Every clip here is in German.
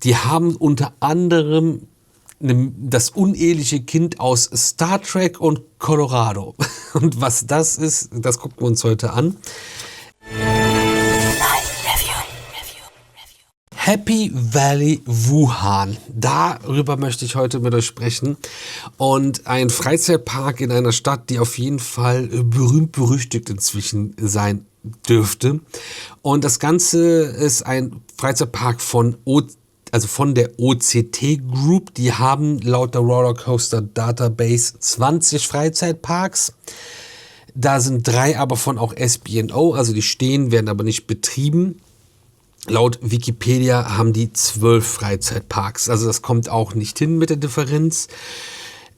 Die haben unter anderem das uneheliche Kind aus Star Trek und Colorado. Und was das ist, das gucken wir uns heute an. Happy Valley Wuhan. Darüber möchte ich heute mit euch sprechen. Und ein Freizeitpark in einer Stadt, die auf jeden Fall berühmt-berüchtigt inzwischen sein dürfte. Und das Ganze ist ein Freizeitpark von der OCT Group. Die haben laut der Rollercoaster Database 20 Freizeitparks. Da sind 3 aber von auch SBNO, also die stehen, werden aber nicht betrieben. Laut Wikipedia haben die 12 Freizeitparks, also das kommt auch nicht hin mit der Differenz.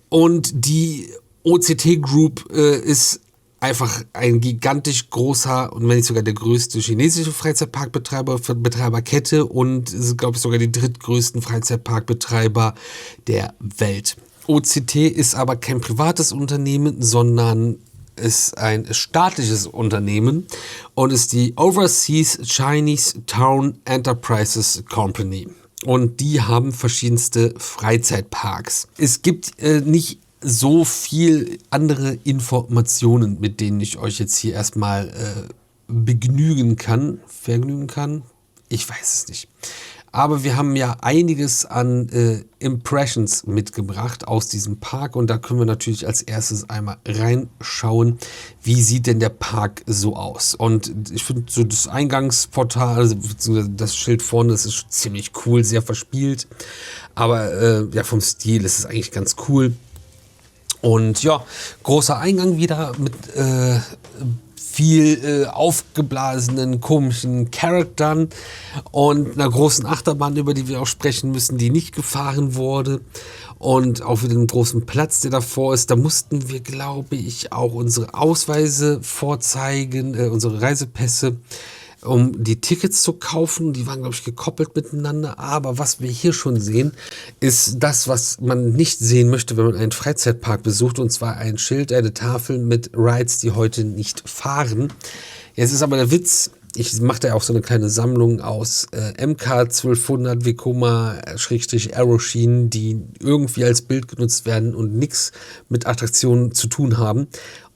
Und die OCT Group ist einfach ein gigantisch großer und wenn nicht sogar der größte chinesische Freizeitparkbetreiberkette und ist, glaube ich, sogar die drittgrößten Freizeitparkbetreiber der Welt. OCT ist aber kein privates Unternehmen, sondern ist ein staatliches Unternehmen und ist die Overseas Chinese Town Enterprises Company. Und die haben verschiedenste Freizeitparks. Es gibt nicht so viel andere Informationen, mit denen ich euch jetzt hier erstmal vergnügen kann. Ich weiß es nicht. Aber wir haben ja einiges an Impressions mitgebracht aus diesem Park und da können wir natürlich als erstes einmal reinschauen, wie sieht denn der Park so aus. Und ich finde so das Eingangsportal, also beziehungsweise das Schild vorne, das ist ziemlich cool, sehr verspielt, aber ja, vom Stil ist es eigentlich ganz cool. Und ja, großer Eingang wieder mit viel aufgeblasenen, komischen Charaktern und einer großen Achterbahn, über die wir auch sprechen müssen, die nicht gefahren wurde. Und auch wieder einen großen Platz, der davor ist. Da mussten wir, glaube ich, auch unsere Ausweise vorzeigen, unsere Reisepässe, um die Tickets zu kaufen. Die waren, glaube ich, gekoppelt miteinander. Aber was wir hier schon sehen, ist das, was man nicht sehen möchte, wenn man einen Freizeitpark besucht. Und zwar ein Schild, eine Tafel mit Rides, die heute nicht fahren. Jetzt ist aber der Witz, ich mache da auch so eine kleine Sammlung aus MK 1200 Vekoma-Aeroschienen, die irgendwie als Bild genutzt werden und nichts mit Attraktionen zu tun haben.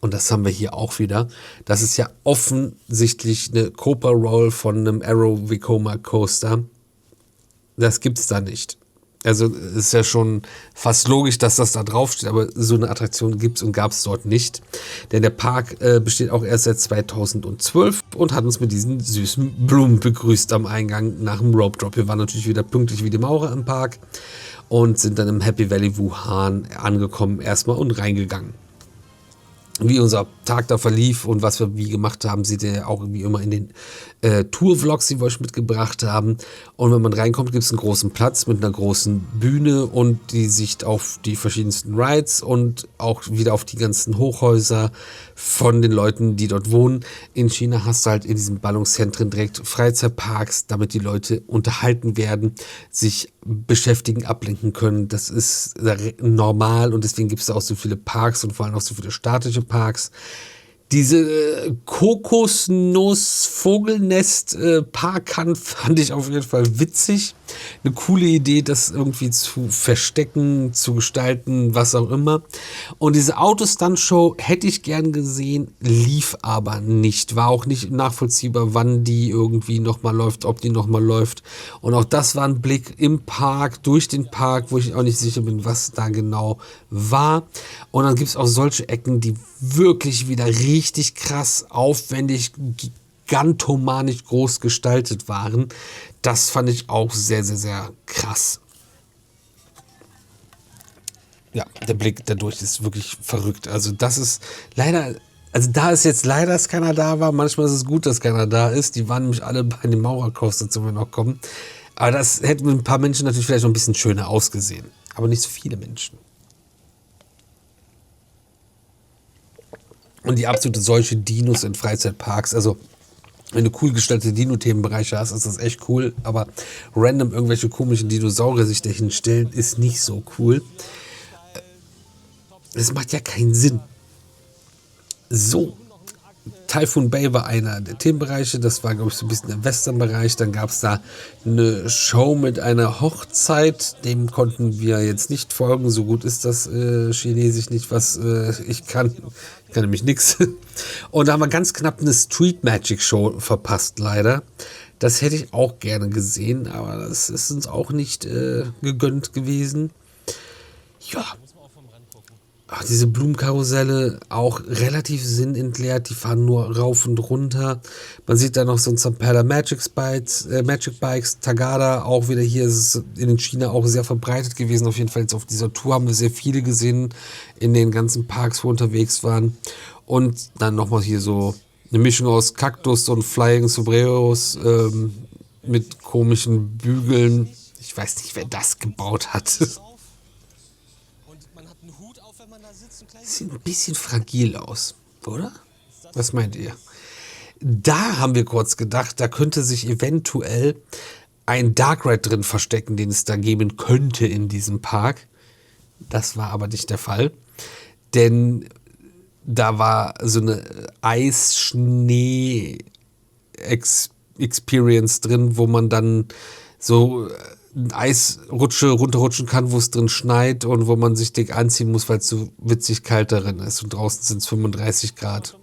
Und das haben wir hier auch wieder. Das ist ja offensichtlich eine Copa Roll von einem Aero Vekoma Coaster. Das gibt's da nicht. Also ist ja schon fast logisch, dass das da draufsteht, aber so eine Attraktion gibt's und gab's dort nicht. Denn der Park besteht auch erst seit 2012 und hat uns mit diesen süßen Blumen begrüßt am Eingang nach dem Rope Drop. Wir waren natürlich wieder pünktlich wie die Maurer im Park und sind dann im Happy Valley Wuhan angekommen erstmal und reingegangen. Wie unser Tag da verlief und was wir wie gemacht haben, seht ihr auch wie immer in den Tour-Vlogs, die wir euch mitgebracht haben. Und wenn man reinkommt, gibt es einen großen Platz mit einer großen Bühne und die Sicht auf die verschiedensten Rides und auch wieder auf die ganzen Hochhäuser von den Leuten, die dort wohnen. In China hast du halt in diesen Ballungszentren direkt Freizeitparks, damit die Leute unterhalten werden, sich beschäftigen, ablenken können. Das ist normal und deswegen gibt es auch so viele Parks und vor allem auch so viele staatliche Parks. Diese Kokosnuss-Vogelnest-Parkhand fand ich auf jeden Fall witzig. Eine coole Idee, das irgendwie zu verstecken, zu gestalten, was auch immer. Und diese Autostunt-Show hätte ich gern gesehen, lief aber nicht. War auch nicht nachvollziehbar, wann die irgendwie nochmal läuft, ob die nochmal läuft. Und auch das war ein Blick im Park, durch den Park, wo ich auch nicht sicher bin, was da genau war. Und dann gibt es auch solche Ecken, die wirklich wieder richtig krass, aufwendig, gigantomanisch groß gestaltet waren. Das fand ich auch sehr, sehr, sehr krass. Ja, der Blick dadurch ist wirklich verrückt. Also das ist leider, also da ist jetzt leider, dass keiner da war. Manchmal ist es gut, dass keiner da ist. Die waren nämlich alle bei den Maurercoaster, zu mir noch kommen. Aber das hätte mit ein paar Menschen natürlich vielleicht noch ein bisschen schöner ausgesehen. Aber nicht so viele Menschen. Und die absolute Seuche Dinos in Freizeitparks, also wenn du cool gestaltete Dino-Themenbereiche hast, ist das echt cool, aber random irgendwelche komischen Dinosaurier sich dahin stellen, ist nicht so cool. Das macht ja keinen Sinn. So, Typhoon Bay war einer der Themenbereiche, das war, glaube ich, so ein bisschen der Western-Bereich. Dann gab es da eine Show mit einer Hochzeit, dem konnten wir jetzt nicht folgen. So gut ist das Chinesisch nicht, was ich kann. Ich kann nämlich nichts. Und da haben wir ganz knapp eine Street Magic Show verpasst, leider. Das hätte ich auch gerne gesehen, aber das ist uns auch nicht gegönnt gewesen. Ja. Ach, diese Blumenkarusselle auch relativ sinnentleert, die fahren nur rauf und runter. Man sieht da noch so ein Zamperla Magic Bikes, Tagada auch wieder hier, ist es in China auch sehr verbreitet gewesen. Auf jeden Fall jetzt auf dieser Tour haben wir sehr viele gesehen in den ganzen Parks, wo wir unterwegs waren. Und dann nochmal hier so eine Mischung aus Kaktus und Flying Sombreros mit komischen Bügeln. Ich weiß nicht, wer das gebaut hat. Sieht ein bisschen fragil aus, oder? Was meint ihr? Da haben wir kurz gedacht, da könnte sich eventuell ein Dark Ride drin verstecken, den es da geben könnte in diesem Park. Das war aber nicht der Fall, denn da war so eine Eis-Schnee-Experience drin, wo man dann so eine Eisrutsche runterrutschen kann, wo es drin schneit und wo man sich dick anziehen muss, weil es so witzig kalt darin ist. Und draußen sind es 35 Grad.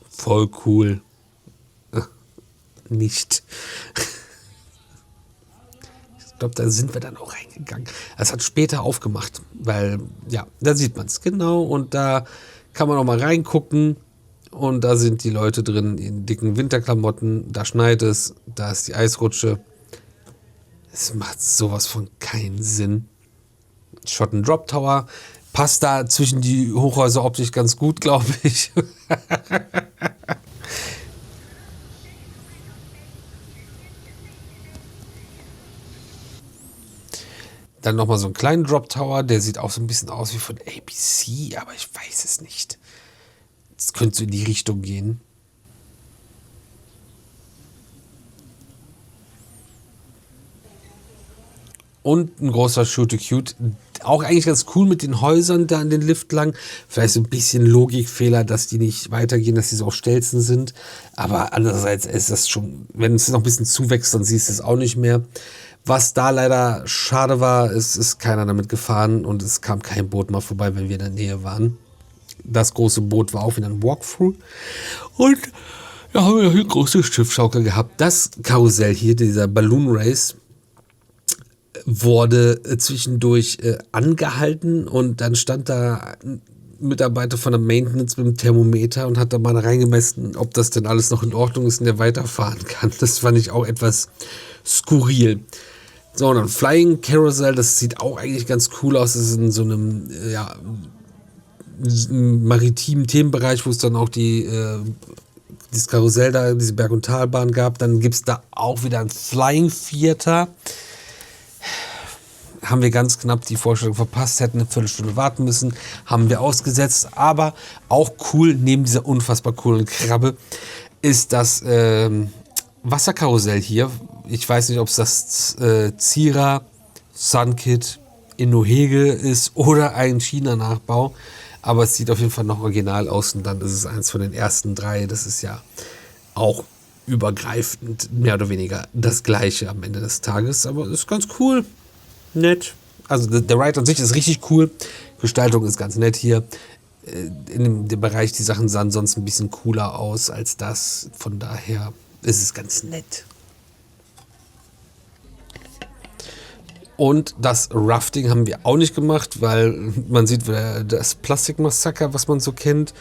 Voll cool. Nicht. Ich glaube, da sind wir dann auch reingegangen. Es hat später aufgemacht, weil, ja, da sieht man es genau und da kann man auch mal reingucken und da sind die Leute drin in dicken Winterklamotten, da schneit es, da ist die Eisrutsche. Es macht sowas von keinen Sinn. Schotten Drop Tower passt da zwischen die Hochhäuser optisch ganz gut, glaube ich. Dann nochmal so einen kleinen Drop Tower, der sieht auch so ein bisschen aus wie von ABC, aber ich weiß es nicht. Das könnte so in die Richtung gehen. Und ein großer Shoot-to-Cute. Auch eigentlich ganz cool mit den Häusern da an den Lift lang. Vielleicht so ein bisschen Logikfehler, dass die nicht weitergehen, dass die so auf Stelzen sind. Aber andererseits ist das schon, wenn es noch ein bisschen zuwächst, dann siehst du es auch nicht mehr. Was da leider schade war, ist keiner damit gefahren und es kam kein Boot mal vorbei, wenn wir in der Nähe waren. Das große Boot war auch wieder ein Walkthrough. Und da haben wir hier eine große Schiffschaukel gehabt. Das Karussell hier, dieser Balloon Race, wurde zwischendurch angehalten und dann stand da ein Mitarbeiter von der Maintenance mit dem Thermometer und hat da mal reingemessen, ob das denn alles noch in Ordnung ist und der weiterfahren kann. Das fand ich auch etwas skurril. So, und dann Flying Carousel, das sieht auch eigentlich ganz cool aus. Das ist in so einem maritimen Themenbereich, wo es dann auch dieses Karussell da, diese Berg- und Talbahn gab. Dann gibt es da auch wieder ein Flying Theater. Haben wir ganz knapp die Vorstellung verpasst, hätten eine Viertelstunde warten müssen, haben wir ausgesetzt. Aber auch cool, neben dieser unfassbar coolen Krabbe, ist das Wasserkarussell hier. Ich weiß nicht, ob es das Zira Sunkit in Nohege ist oder ein China-Nachbau. Aber es sieht auf jeden Fall noch original aus und dann ist es eins von den ersten 3. Das ist ja auch übergreifend mehr oder weniger das Gleiche am Ende des Tages. Aber ist ganz cool. Nett. Also der Ride an sich ist richtig cool. Gestaltung ist ganz nett hier. In dem Bereich, die Sachen sahen sonst ein bisschen cooler aus als das. Von daher ist es ganz nett. Und das Rafting haben wir auch nicht gemacht, weil man sieht das Plastikmassaker, was man so kennt.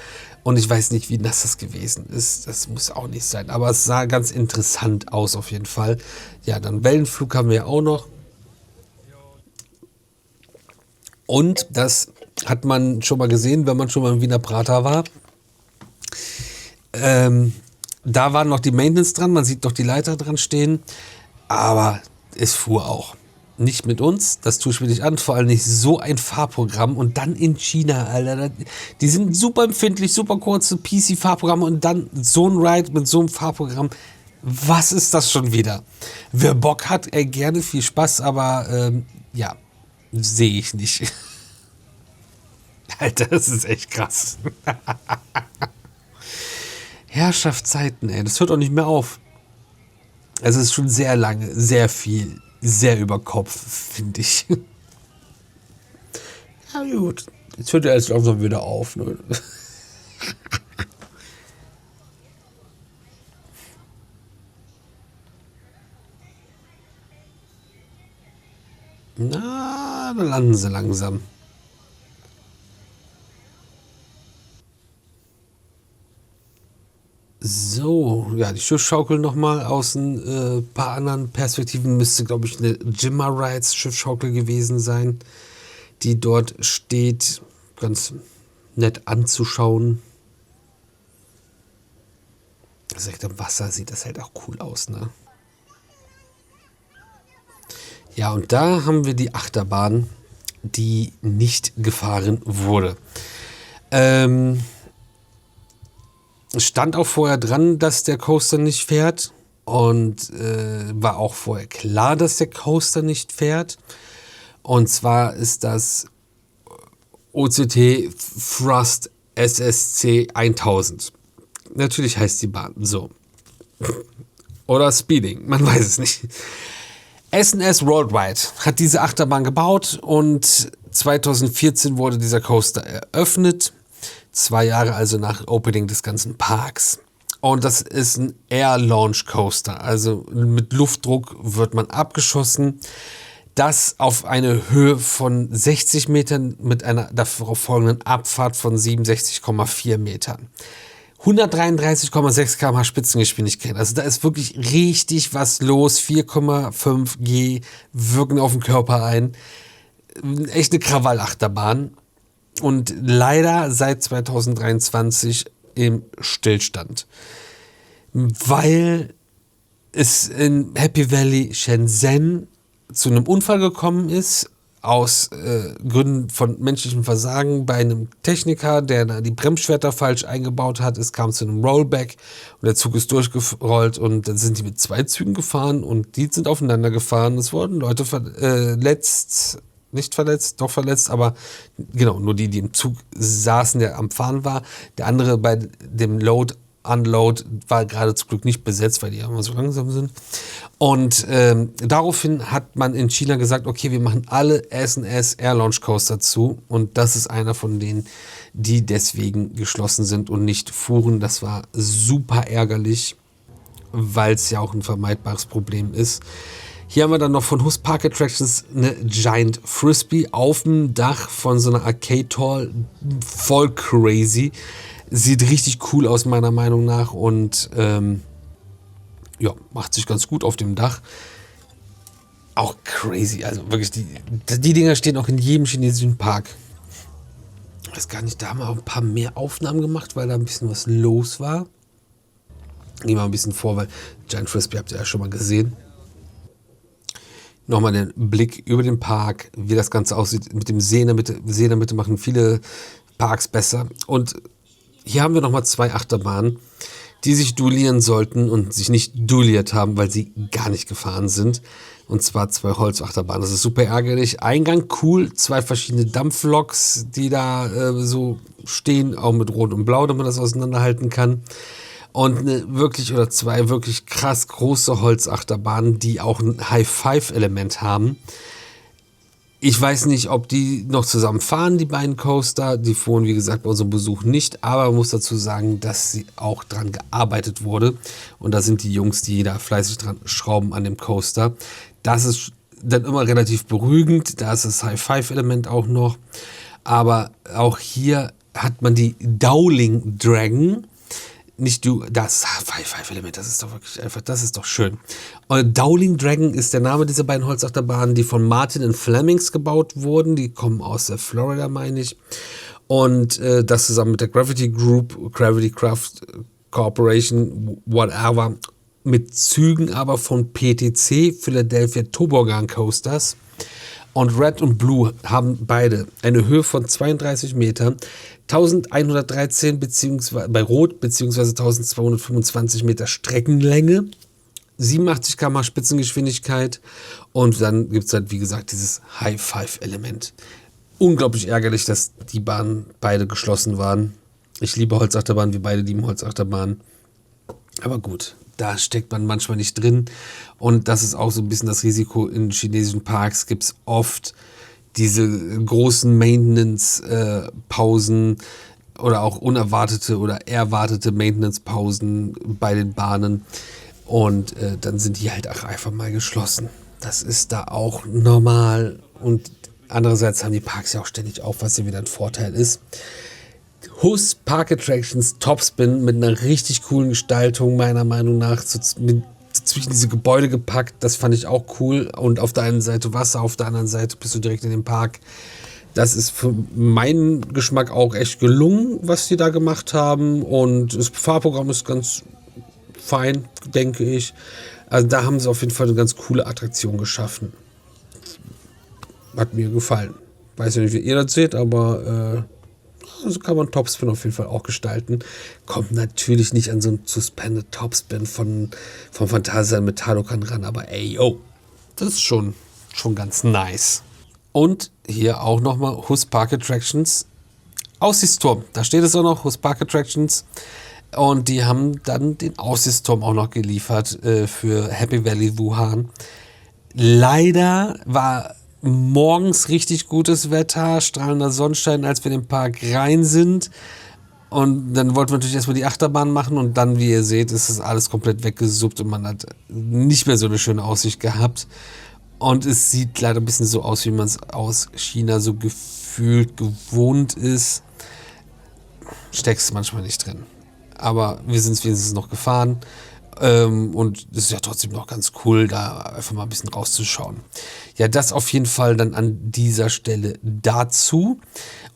Und ich weiß nicht, wie nass das gewesen ist. Das muss auch nicht sein. Aber es sah ganz interessant aus auf jeden Fall. Ja, dann Wellenflug haben wir auch noch. Und das hat man schon mal gesehen, wenn man schon mal im Wiener Prater war. Da war noch die Maintenance dran, man sieht noch die Leiter dran stehen, aber es fuhr auch. Nicht mit uns, das tue ich mir nicht an, vor allem nicht so ein Fahrprogramm und dann in China, Alter. Die sind super empfindlich, super kurze PC-Fahrprogramme und dann so ein Ride mit so einem Fahrprogramm. Was ist das schon wieder? Wer Bock hat, gerne viel Spaß, aber ja. Sehe ich nicht. Alter, das ist echt krass. Herrschaftszeiten, ey, das hört auch nicht mehr auf. Also es ist schon sehr lange, sehr viel, sehr über Kopf, finde ich. Ja gut, jetzt hört er jetzt langsam wieder auf. Ne? Na, da landen sie langsam. So, ja, die Schiffsschaukel nochmal aus ein paar anderen Perspektiven. Müsste, glaube ich, eine Jimmer Rides Schiffsschaukel gewesen sein, die dort steht. Ganz nett anzuschauen. Direkt im Wasser sieht das halt auch cool aus, ne? Ja, und da haben wir die Achterbahn, die nicht gefahren wurde. Stand auch vorher dran, dass der Coaster nicht fährt. Und war auch vorher klar, dass der Coaster nicht fährt. Und zwar ist das OCT Thrust SSC 1000. Natürlich heißt die Bahn so. Oder Speeding, man weiß es nicht. S&S Worldwide hat diese Achterbahn gebaut und 2014 wurde dieser Coaster eröffnet. 2 Jahre also nach Opening des ganzen Parks. Und das ist ein Air Launch Coaster. Also mit Luftdruck wird man abgeschossen. Das auf eine Höhe von 60 Metern mit einer darauf folgenden Abfahrt von 67,4 Metern. 133,6 km/h Spitzengeschwindigkeit. Also da ist wirklich richtig was los. 4,5 G wirken auf den Körper ein. Echt eine Krawallachterbahn. Und leider seit 2023 im Stillstand. Weil es in Happy Valley Shenzhen zu einem Unfall gekommen ist, aus Gründen von menschlichem Versagen bei einem Techniker, der da die Bremsschwerter falsch eingebaut hat. Es kam zu einem Rollback und der Zug ist durchgerollt und dann sind die mit 2 Zügen gefahren und die sind aufeinander gefahren. Es wurden Leute verletzt, nicht verletzt, doch verletzt, aber genau, nur die im Zug saßen, der am Fahren war. Der andere bei dem Unload war gerade zum Glück nicht besetzt, weil die ja immer so langsam sind. Und daraufhin hat man in China gesagt, okay, wir machen alle S&S Air Launch Coaster zu. Und das ist einer von denen, die deswegen geschlossen sind und nicht fuhren. Das war super ärgerlich, weil es ja auch ein vermeidbares Problem ist. Hier haben wir dann noch von Hus Park Attractions eine Giant Frisbee auf dem Dach von so einer Arcade Hall. Voll crazy. Sieht richtig cool aus, meiner Meinung nach. Und ja, macht sich ganz gut auf dem Dach. Auch crazy. Also wirklich, die Dinger stehen auch in jedem chinesischen Park. Ich weiß gar nicht, da haben wir auch ein paar mehr Aufnahmen gemacht, weil da ein bisschen was los war. Gehen wir mal ein bisschen vor, weil Giant Frisbee habt ihr ja schon mal gesehen. Nochmal den Blick über den Park, wie das Ganze aussieht. Mit dem See in der Mitte. See in der Mitte machen viele Parks besser. Und hier haben wir nochmal 2 Achterbahnen, die sich duellieren sollten und sich nicht duelliert haben, weil sie gar nicht gefahren sind. Und zwar 2 Holzachterbahnen. Das ist super ärgerlich. Eingang cool, 2 verschiedene Dampfloks, die da so stehen, auch mit Rot und Blau, damit man das auseinanderhalten kann. Und oder 2 wirklich krass große Holzachterbahnen, die auch ein High-Five-Element haben. Ich weiß nicht, ob die noch zusammen fahren, die beiden Coaster. Die fuhren, wie gesagt, bei unserem Besuch nicht. Aber man muss dazu sagen, dass sie auch dran gearbeitet wurde. Und da sind die Jungs, die da fleißig dran schrauben an dem Coaster. Das ist dann immer relativ beruhigend. Da ist das High-Five-Element auch noch. Aber auch hier hat man die Dowling Dragon. Nicht das High-Five-Element, das ist doch wirklich einfach, das ist doch schön. Und Dowling Dragon ist der Name dieser beiden Holzachterbahnen, die von Martin Flemings gebaut wurden. Die kommen aus Florida, meine ich. Und das zusammen mit der Gravity Group, Gravity Craft Corporation, whatever, mit Zügen aber von PTC, Philadelphia Toboggan Coasters. Und Red und Blue haben beide eine Höhe von 32 Metern, 1113 bei Rot bzw. 1225 Meter Streckenlänge, 87 km/h Spitzengeschwindigkeit und dann gibt es halt, wie gesagt, dieses High-Five-Element. Unglaublich ärgerlich, dass die Bahnen beide geschlossen waren. Ich liebe Holzachterbahnen, wir beide lieben Holzachterbahnen. Aber gut, da steckt man manchmal nicht drin. Und das ist auch so ein bisschen das Risiko. In chinesischen Parks gibt es oft diese großen Maintenance-Pausen oder auch unerwartete oder erwartete Maintenance-Pausen bei den Bahnen. Und dann sind die halt auch einfach mal geschlossen. Das ist da auch normal. Und andererseits haben die Parks ja auch ständig auf, was ja wieder ein Vorteil ist. Hus Park Attractions Topspin mit einer richtig coolen Gestaltung, meiner Meinung nach, zwischen diese Gebäude gepackt. Das fand ich auch cool. Und auf der einen Seite Wasser, auf der anderen Seite bist du direkt in dem Park. Das ist für meinen Geschmack auch echt gelungen, was die da gemacht haben. Und das Fahrprogramm ist ganz fein, denke ich. Also da haben sie auf jeden Fall eine ganz coole Attraktion geschaffen. Hat mir gefallen. Weiß nicht, wie ihr das seht, aber so kann man Topspin auf jeden Fall auch gestalten. Kommt natürlich nicht an so einen Suspended Topspin von Phantasialand mit Talokan ran, aber ey, yo, das ist schon ganz nice. Und hier auch nochmal Hus Park Attractions Aussichtsturm. Da steht es auch noch, Hus Park Attractions. Und die haben dann den Aussichtsturm auch noch geliefert für Happy Valley Wuhan. Leider war morgens richtig gutes Wetter, strahlender Sonnenschein, als wir in den Park rein sind. Und dann wollten wir natürlich erstmal die Achterbahn machen und dann, wie ihr seht, ist das alles komplett weggesuppt und man hat nicht mehr so eine schöne Aussicht gehabt. Und es sieht leider ein bisschen so aus, wie man es aus China so gefühlt gewohnt ist. Steckst manchmal nicht drin. Aber wir sind es wenigstens noch gefahren. Und es ist ja trotzdem noch ganz cool, da einfach mal ein bisschen rauszuschauen. Ja, das auf jeden Fall dann an dieser Stelle dazu.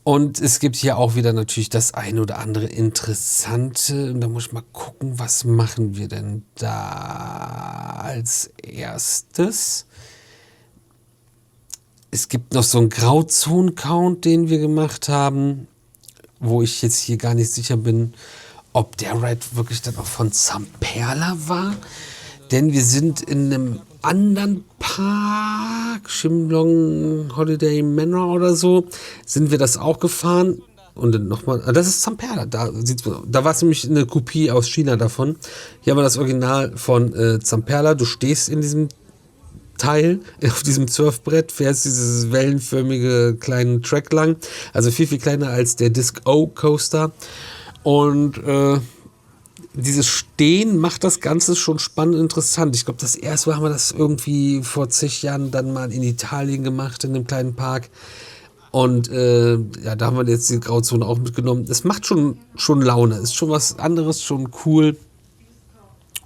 Und es gibt hier auch wieder natürlich das eine oder andere Interessante. Und da muss ich mal gucken, was machen wir denn da als erstes? Es gibt noch so einen Grauzonen-Count, den wir gemacht haben, wo ich jetzt hier gar nicht sicher bin, ob der Ride wirklich dann auch von Zamperla war. Denn wir sind in einem anderen Park, Shimlong Holiday Manor oder so, sind wir das auch gefahren. Und dann nochmal, das ist Zamperla, da war es nämlich eine Kopie aus China davon. Hier haben wir das Original von Zamperla. Du stehst in diesem Teil, auf diesem Surfbrett, fährst dieses wellenförmige kleinen Track lang. Also viel, viel kleiner als der Disc O Coaster. Und dieses Stehen macht das Ganze schon spannend und interessant. Ich glaube, das erste Mal haben wir das irgendwie vor zig Jahren dann mal in Italien gemacht, in einem kleinen Park. Und ja, da haben wir jetzt die Grauzone auch mitgenommen. Es macht schon Laune, ist schon was anderes, schon cool.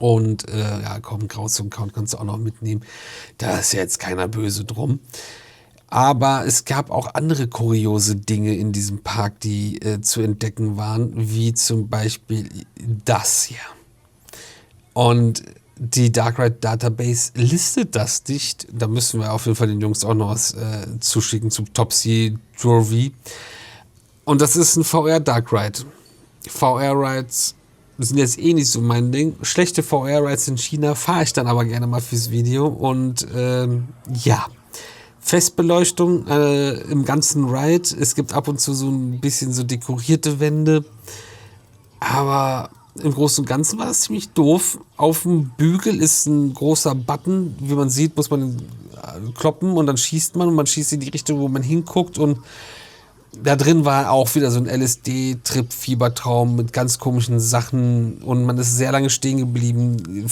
Und ja, komm, Grauzone-Count kannst du auch noch mitnehmen. Da ist ja jetzt keiner böse drum. Aber es gab auch andere kuriose Dinge in diesem Park, die zu entdecken waren, wie zum Beispiel das hier. Und die Dark Ride Database listet das nicht. Da müssen wir auf jeden Fall den Jungs auch noch was zuschicken zum Topsy Trophy. Und das ist ein VR Dark Ride. VR Rides sind jetzt eh nicht so mein Ding. Schlechte VR Rides in China fahre ich dann aber gerne mal fürs Video. Und ja. Festbeleuchtung im ganzen Ride. Es gibt ab und zu so ein bisschen so dekorierte Wände. Aber im Großen und Ganzen war das ziemlich doof. Auf dem Bügel ist ein großer Button. Wie man sieht, muss man kloppen und dann schießt man. Und man schießt in die Richtung, wo man hinguckt. Und da drin war auch wieder so ein LSD-Trip-Fiebertraum mit ganz komischen Sachen. Und man ist sehr lange stehen geblieben.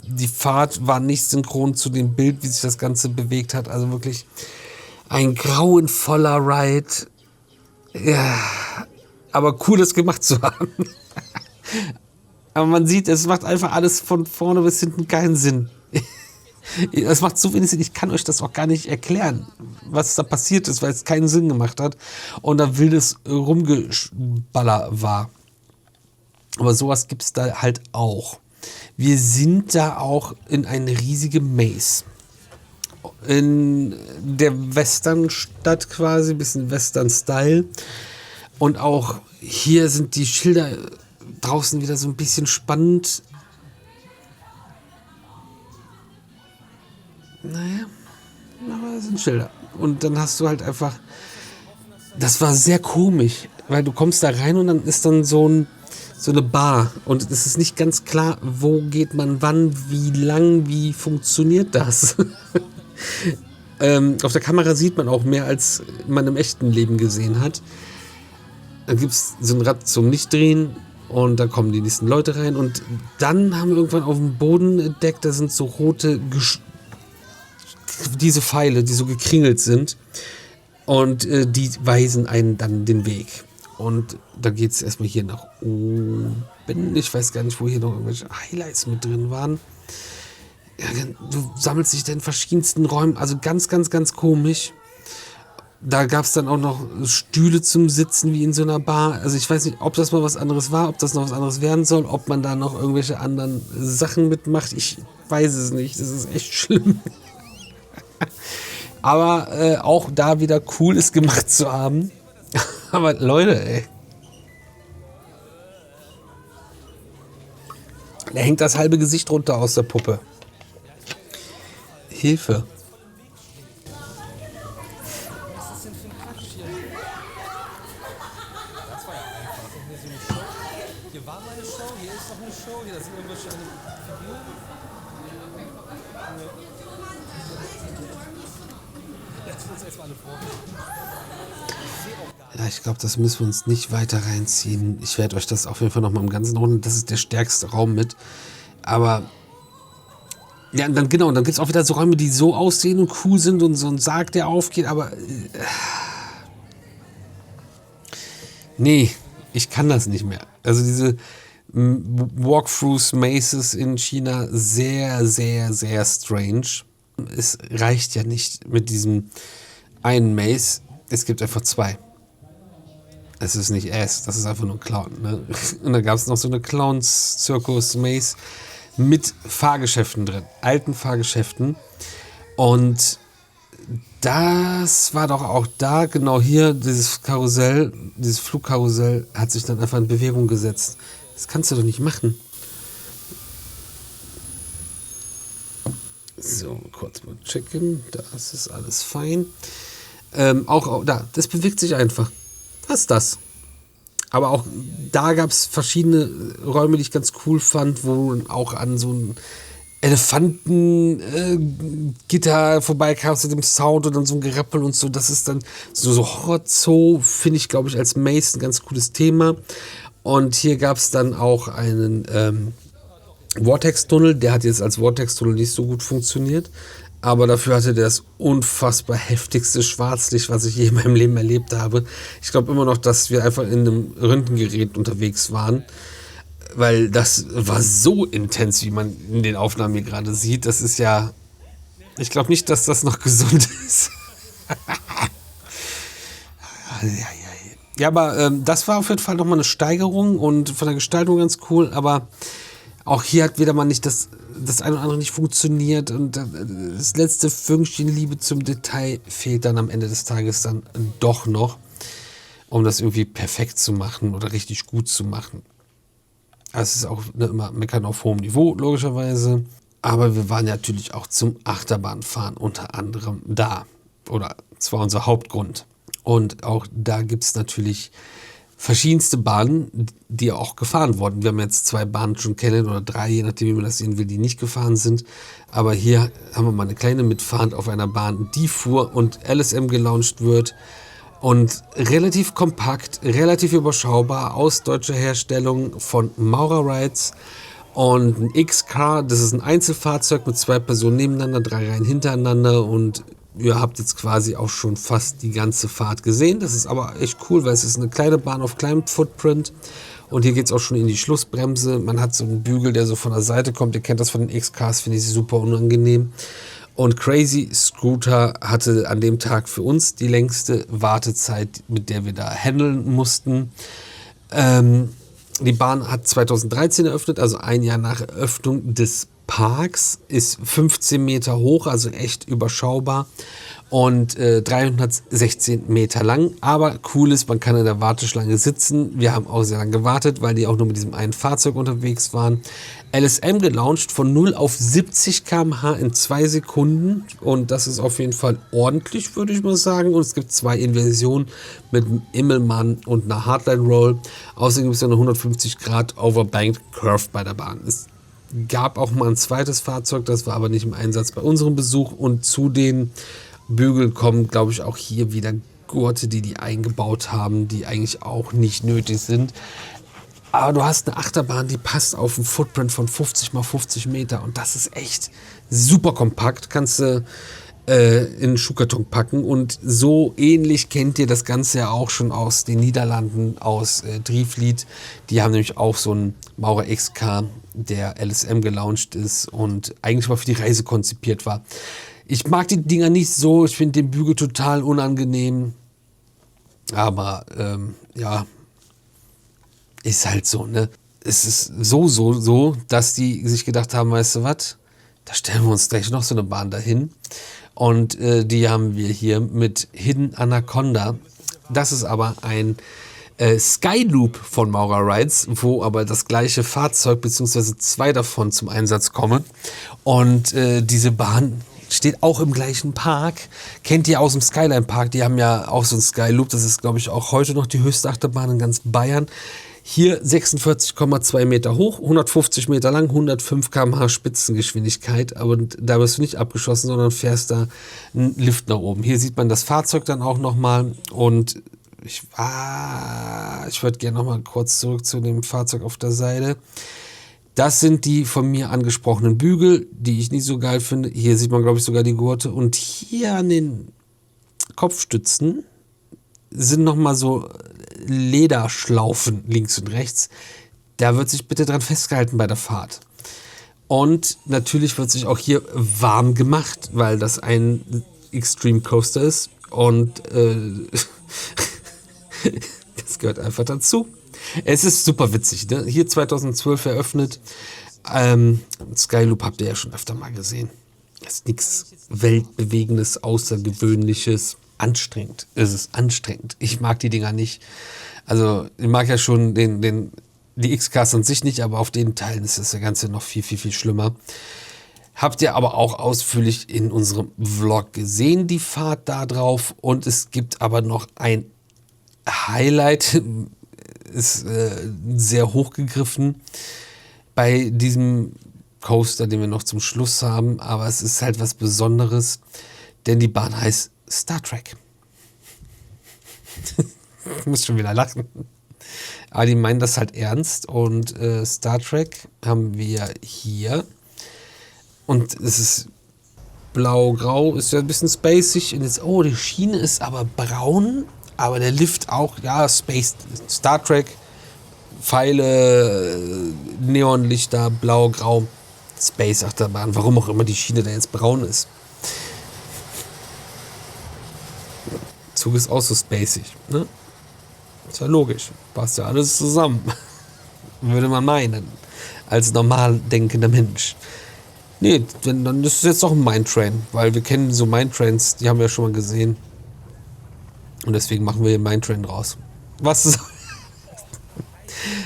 Die Fahrt war nicht synchron zu dem Bild, wie sich das Ganze bewegt hat. Also wirklich ein grauenvoller Ride. Ja, aber cool, das gemacht zu haben. Aber man sieht, es macht einfach alles von vorne bis hinten keinen Sinn. Es macht so wenig Sinn, ich kann euch das auch gar nicht erklären, was da passiert ist, weil es keinen Sinn gemacht hat und da wildes Rumgeballer war. Aber sowas gibt es da halt auch. Wir sind da auch in eine riesige Maze. In der Westernstadt quasi, ein bisschen Western-Style. Und auch hier sind die Schilder draußen wieder so ein bisschen spannend. Naja, aber es sind Schilder. Und dann hast du halt einfach, das war sehr komisch, weil du kommst da rein und dann ist dann so ein so eine Bar. Und es ist nicht ganz klar, wo geht man wann, wie lang, wie funktioniert das. Auf der Kamera sieht man auch mehr, als man im echten Leben gesehen hat. Dann gibt es so ein Rad zum Nichtdrehen und da kommen die nächsten Leute rein. Und dann haben wir irgendwann auf dem Boden entdeckt, da sind so rote, diese Pfeile, die so gekringelt sind. Und die weisen einen dann den Weg. Und da geht es erstmal hier nach oben. Ich weiß gar nicht, wo hier noch irgendwelche Highlights mit drin waren. Ja, du sammelst dich in verschiedensten Räumen. Also ganz, ganz, ganz komisch. Da gab es dann auch noch Stühle zum Sitzen, wie in so einer Bar. Also ich weiß nicht, ob das mal was anderes war, ob das noch was anderes werden soll, ob man da noch irgendwelche anderen Sachen mitmacht. Ich weiß es nicht. Das ist echt schlimm. Aber auch da wieder cool, es gemacht zu haben. Aber Leute, ey. Da hängt das halbe Gesicht runter aus der Puppe. Hilfe. Was ist denn für ein Quatsch hier? Das war ja einfach. Hier so eine Show. Hier war mal eine Show, hier ist noch eine Show. Hier sind irgendwelche Figuren. Jetzt uns erstmal alle vor. Ja, ich glaube, das müssen wir uns nicht weiter reinziehen. Ich werde euch das auf jeden Fall nochmal im Ganzen runter. Das ist der stärkste Raum mit. Aber ja, und dann genau, dann gibt es auch wieder so Räume, die so aussehen und cool sind und so ein Sarg, der aufgeht, aber nee, ich kann das nicht mehr. Also diese Walkthroughs, Mazes in China, sehr, sehr, sehr strange. Es reicht ja nicht mit diesem einen Maze, es gibt einfach zwei. Es ist nicht Ass, das ist einfach nur Clown. Ne? Und da gab es noch so eine Clowns-Zirkus-Maze mit Fahrgeschäften drin, alten Fahrgeschäften. Und das war doch auch da, genau hier, dieses Karussell, dieses Flugkarussell hat sich dann einfach in Bewegung gesetzt. Das kannst du doch nicht machen. So, kurz mal checken, das ist alles fein. Auch da, das bewegt sich einfach. Was ist das? Aber auch da gab es verschiedene Räume, die ich ganz cool fand, wo du auch an so ein Elefantengitter vorbeikamst mit dem Sound und dann so ein Gerappel und so. Das ist dann so Horror-Zoo, finde ich, glaube ich, als Maze ein ganz cooles Thema. Und hier gab es dann auch einen Vortex-Tunnel. Der hat jetzt als Vortex-Tunnel nicht so gut funktioniert. Aber dafür hatte der das unfassbar heftigste Schwarzlicht, was ich je in meinem Leben erlebt habe. Ich glaube immer noch, dass wir einfach in einem Röntgengerät unterwegs waren. Weil das war so intens, wie man in den Aufnahmen hier gerade sieht. Das ist ja... Ich glaube nicht, dass das noch gesund ist. Ja, aber das war auf jeden Fall nochmal eine Steigerung und von der Gestaltung ganz cool. Aber auch hier hat wieder mal nicht das eine oder andere nicht funktioniert. Und das letzte Fünkchen Liebe zum Detail fehlt dann am Ende des Tages dann doch noch, um das irgendwie perfekt zu machen oder richtig gut zu machen. Es ist auch immer Meckern auf hohem Niveau, logischerweise. Aber wir waren natürlich auch zum Achterbahnfahren unter anderem da. Oder zwar unser Hauptgrund. Und auch da gibt es natürlich verschiedenste Bahnen, die auch gefahren wurden. Wir haben jetzt 2 Bahnen schon kennen oder 3, je nachdem, wie man das sehen will, die nicht gefahren sind. Aber hier haben wir mal eine kleine mitfahrend auf einer Bahn, die fuhr und LSM gelauncht wird. Und relativ kompakt, relativ überschaubar, aus deutscher Herstellung von Maurer Rides. Und ein X-Car, das ist ein Einzelfahrzeug mit 2 Personen nebeneinander, 3 Reihen hintereinander. Und ihr habt jetzt quasi auch schon fast die ganze Fahrt gesehen. Das ist aber echt cool, weil es ist eine kleine Bahn auf kleinem Footprint. Und hier geht es auch schon in die Schlussbremse. Man hat so einen Bügel, der so von der Seite kommt. Ihr kennt das von den X-Cars, finde ich super unangenehm. Und Crazy Scooter hatte an dem Tag für uns die längste Wartezeit, mit der wir da handeln mussten. Die Bahn hat 2013 eröffnet, also ein Jahr nach Eröffnung des Parks, ist 15 Meter hoch, also echt überschaubar und 316 Meter lang. Aber cool ist, man kann in der Warteschlange sitzen. Wir haben auch sehr lange gewartet, weil die auch nur mit diesem einen Fahrzeug unterwegs waren. LSM gelauncht von 0 auf 70 km/h in 2 Sekunden und das ist auf jeden Fall ordentlich, würde ich mal sagen. Und es gibt 2 Inversionen mit einem Immelmann und einer Hardline Roll. Außerdem gibt es eine 150 Grad Overbanked Curve bei der Bahn. Es gab auch mal ein zweites Fahrzeug, das war aber nicht im Einsatz bei unserem Besuch. Und zu den Bügeln kommen, glaube ich, auch hier wieder Gurte, die eingebaut haben, die eigentlich auch nicht nötig sind. Aber du hast eine Achterbahn, die passt auf einen Footprint von 50 mal 50 Meter und das ist echt super kompakt. Kannst du in einen Schuhkarton packen und so ähnlich kennt ihr das Ganze ja auch schon aus den Niederlanden, aus Drievliet. Die haben nämlich auch so einen Maurer XK, der LSM gelauncht ist und eigentlich mal für die Reise konzipiert war. Ich mag die Dinger nicht so, ich finde den Bügel total unangenehm, aber ja, ist halt so, ne? Es ist so, dass die sich gedacht haben, weißt du was, da stellen wir uns gleich noch so eine Bahn dahin. Und die haben wir hier mit Hidden Anaconda. Das ist aber ein Skyloop von Maurer Rides, wo aber das gleiche Fahrzeug bzw. 2 davon zum Einsatz kommen. Und diese Bahn steht auch im gleichen Park. Kennt ihr aus dem Skyline Park? Die haben ja auch so einen Skyloop. Das ist, glaube ich, auch heute noch die höchste Achterbahn in ganz Bayern. Hier 46,2 Meter hoch, 150 Meter lang, 105 km/h Spitzengeschwindigkeit. Aber da wirst du nicht abgeschossen, sondern fährst da einen Lift nach oben. Hier sieht man das Fahrzeug dann auch nochmal. Und ich würde gerne nochmal kurz zurück zu dem Fahrzeug auf der Seite. Das sind die von mir angesprochenen Bügel, die ich nicht so geil finde. Hier sieht man, glaube ich, sogar die Gurte. Und hier an den Kopfstützen sind nochmal so Lederschlaufen links und rechts. Da wird sich bitte dran festgehalten bei der Fahrt. Und natürlich wird sich auch hier warm gemacht, weil das ein Extreme Coaster ist. Und das gehört einfach dazu. Es ist super witzig, ne? Hier 2012 eröffnet. Skyloop habt ihr ja schon öfter mal gesehen. Das ist nichts Weltbewegendes, Außergewöhnliches. Anstrengend. Es ist anstrengend. Ich mag die Dinger nicht. Also, ich mag ja schon die X-Cars an sich nicht, aber auf den Teilen ist das Ganze noch viel, viel, viel schlimmer. Habt ihr aber auch ausführlich in unserem Vlog gesehen, die Fahrt da drauf. Und es gibt aber noch ein Highlight, ist sehr hochgegriffen bei diesem Coaster, den wir noch zum Schluss haben. Aber es ist halt was Besonderes, denn die Bahn heißt Star Trek. Ich muss schon wieder lachen. Aber die meinen das halt ernst. Und Star Trek haben wir hier. Und es ist blau-grau, ist ja ein bisschen spacig. Und jetzt, oh, die Schiene ist aber braun. Aber der Lift auch, ja, Space, Star Trek, Pfeile, Neonlichter, blau-grau, Space-Achterbahn. Warum auch immer die Schiene da jetzt braun ist. Zug ist auch so spacig, ne? Ist ja logisch. Passt ja alles zusammen. Würde man meinen. Als normal denkender Mensch. Nee, dann ist es jetzt doch ein Mindtrain. Weil wir kennen so Mindtrains, die haben wir ja schon mal gesehen. Und deswegen machen wir hier Mindtrain draus. Was ist...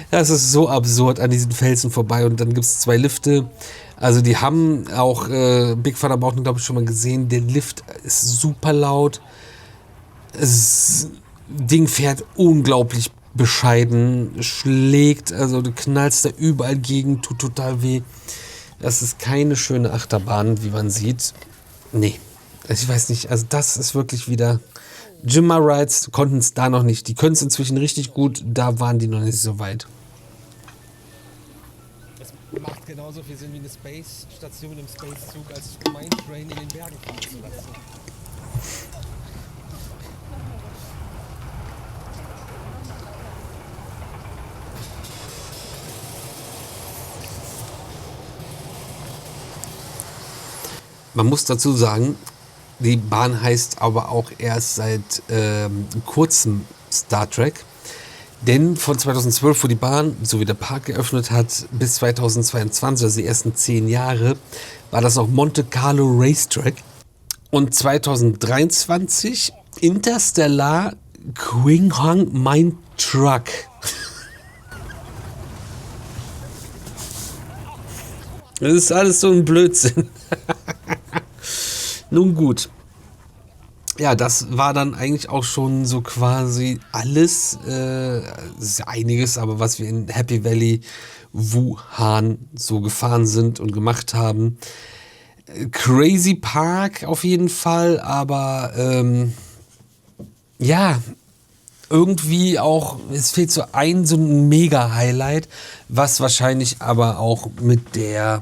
Das ist so absurd an diesen Felsen vorbei. Und dann gibt es 2 Lifte. Also die haben auch Big Thunder Mountain, glaube ich, schon mal gesehen. Der Lift ist super laut. Das Ding fährt unglaublich bescheiden, schlägt, also du knallst da überall gegen, tut total weh. Das ist keine schöne Achterbahn, wie man sieht. Nee, also ich weiß nicht, also das ist wirklich wieder... Jimma Rides konnten es da noch nicht. Die können es inzwischen richtig gut, da waren die noch nicht so weit. Das macht genauso viel Sinn wie eine Space-Station im Space-Zug, als Mindtrain in den Bergen fahren zu lassen. Man muss dazu sagen, die Bahn heißt aber auch erst seit kurzem Star Trek. Denn von 2012, wo die Bahn sowie der Park geöffnet hat, bis 2022, also die ersten 10 Jahre, war das noch Monte Carlo Racetrack. Und 2023 Interstellar Qinghang Mine Truck. Das ist alles so ein Blödsinn. Nun gut. Ja, das war dann eigentlich auch schon so quasi alles, das ist ja einiges, aber was wir in Happy Valley Wuhan so gefahren sind und gemacht haben. Crazy Park auf jeden Fall, aber ja, irgendwie auch, es fehlt so ein Mega-Highlight, was wahrscheinlich aber auch mit den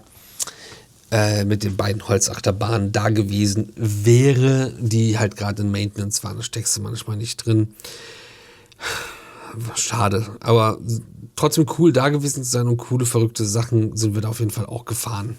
beiden Holzachterbahnen da gewesen wäre, die halt gerade in Maintenance waren. Da steckst du manchmal nicht drin. Schade, aber trotzdem cool da gewesen zu sein und coole, verrückte Sachen sind wir da auf jeden Fall auch gefahren.